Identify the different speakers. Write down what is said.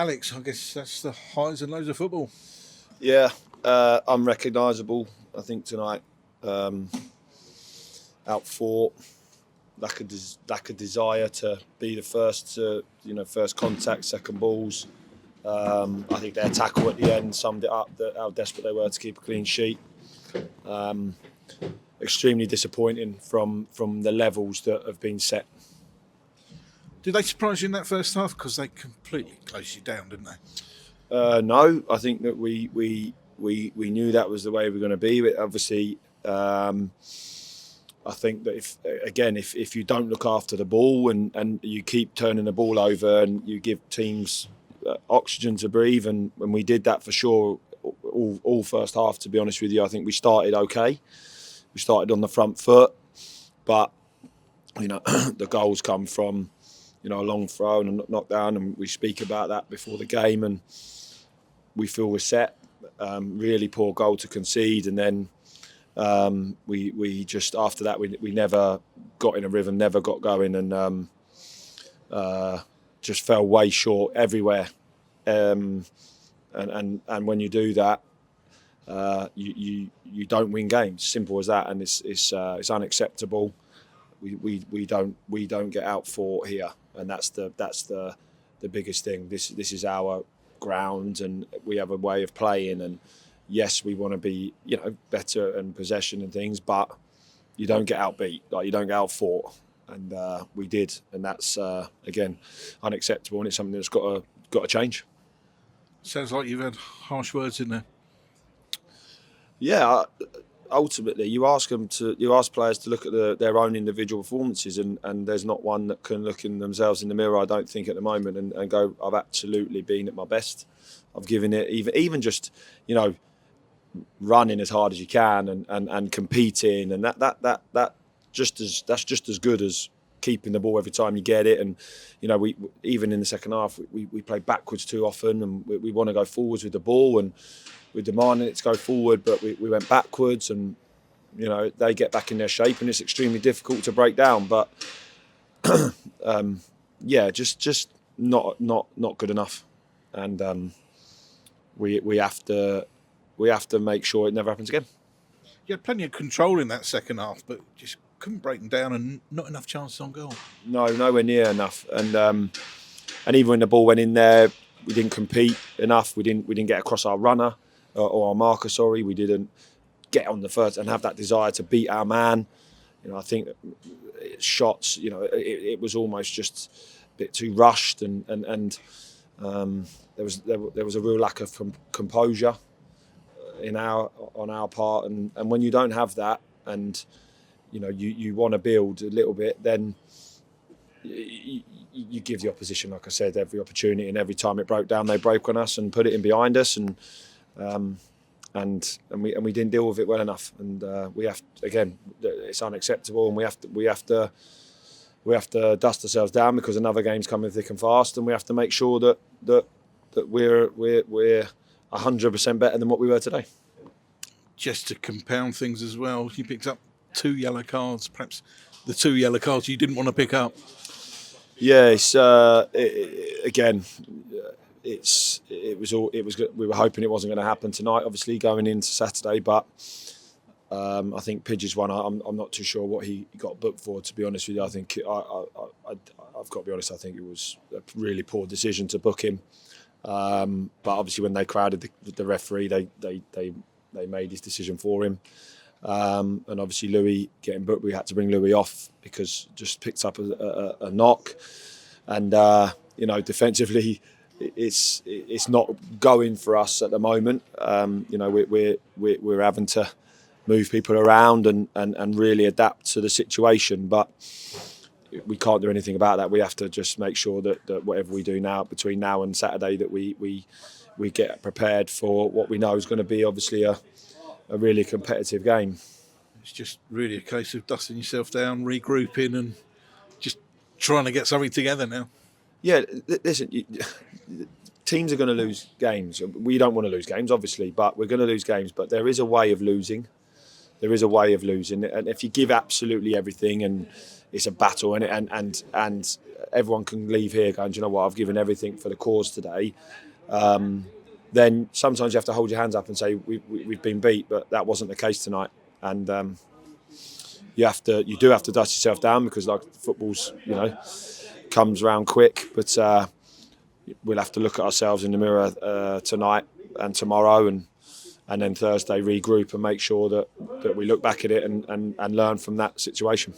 Speaker 1: Alex, I guess that's the highs and lows of football.
Speaker 2: Yeah, unrecognisable. I think tonight, outfought, lack of desire to be the first to first contact, second balls. I think their tackle at the end summed it up, that how desperate they were to keep a clean sheet. Extremely disappointing from the levels that have been set.
Speaker 1: Did they surprise you in that first half? Because they completely closed you down, didn't they?
Speaker 2: No, I think that we knew that was the way we were going to be. But obviously, I think that if you don't look after the ball and you keep turning the ball over and you give teams oxygen to breathe, and we did that for sure all first half. To be honest with you, I think we started okay. We started on the front foot, but the goals come from a long throw and a knockdown, and we speak about that before the game, and we feel we're set. Really poor goal to concede, and then we just after that we never got in a rhythm, never got going, and just fell way short everywhere. And when you do that, you don't win games. Simple as that, and it's unacceptable. We don't get outfought here, and that's the biggest thing. This is our ground, and we have a way of playing. And yes, we want to be better in possession and things, but you don't get outbeat, like you don't get outfought, and we did, and that's again unacceptable, and it's something that's got to change.
Speaker 1: Sounds like you've had harsh words in there.
Speaker 2: Yeah. Ultimately, you ask players to look at their own individual performances, and there's not one that can look in themselves in the mirror, I don't think, at the moment, and go, I've absolutely been at my best. I've given it, even just running as hard as you can and competing, and that's just as good as keeping the ball every time you get it. And we even in the second half we play backwards too often, and we want to go forwards with the ball, and we're demanding it to go forward, but we went backwards, and they get back in their shape, and it's extremely difficult to break down. But just not good enough, and we have to make sure it never happens again.
Speaker 1: You had plenty of control in that second half, but just couldn't break them down, and not enough chances on goal.
Speaker 2: No, nowhere near enough, and even when the ball went in there, we didn't compete enough. We didn't get across our runner. Or our marker, sorry, we didn't get on the first and have that desire to beat our man. I think shots, it was almost just a bit too rushed, and there was a real lack of composure on our part, and when you don't have that, and you want to build a little bit, then you give the opposition, like I said, every opportunity, and every time it broke down, they broke on us and put it in behind us, and we didn't deal with it well enough, and we have again, it's unacceptable, and we have to dust ourselves down, because another game's coming thick and fast, and we have to make sure that we're 100% better than what we were today.
Speaker 1: Just to compound things as well, you picked up 2 yellow cards, perhaps the 2 yellow cards you didn't want to pick up.
Speaker 2: Yeah, we were hoping it wasn't going to happen tonight, obviously going into Saturday, but I think Pidge's one, I'm not too sure what he got booked for, to be honest with you. I think I've got to be honest, I think it was a really poor decision to book him, but obviously when they crowded the referee, they made his decision for him, and obviously Louis getting booked, we had to bring Louis off because just picked up a knock, and defensively it's not going for us at the moment. We're having to move people around and really adapt to the situation, but we can't do anything about that. We have to just make sure that whatever we do now, between now and Saturday, that we get prepared for what we know is going to be obviously a really competitive game.
Speaker 1: It's just really a case of dusting yourself down, regrouping, and just trying to get something together now.
Speaker 2: Yeah, listen, teams are going to lose games. We don't want to lose games, obviously, but we're going to lose games. But there is a way of losing. there is a way of losing, and if you give absolutely everything and it's a battle, and everyone can leave here going, do you know what, I've given everything for the cause today. Then sometimes you have to hold your hands up and say we've been beat, but that wasn't the case tonight. And you do have to dust yourself down, because like football's, comes around quick. But we'll have to look at ourselves in the mirror tonight and tomorrow, and then Thursday regroup and make sure that we look back at it and learn from that situation.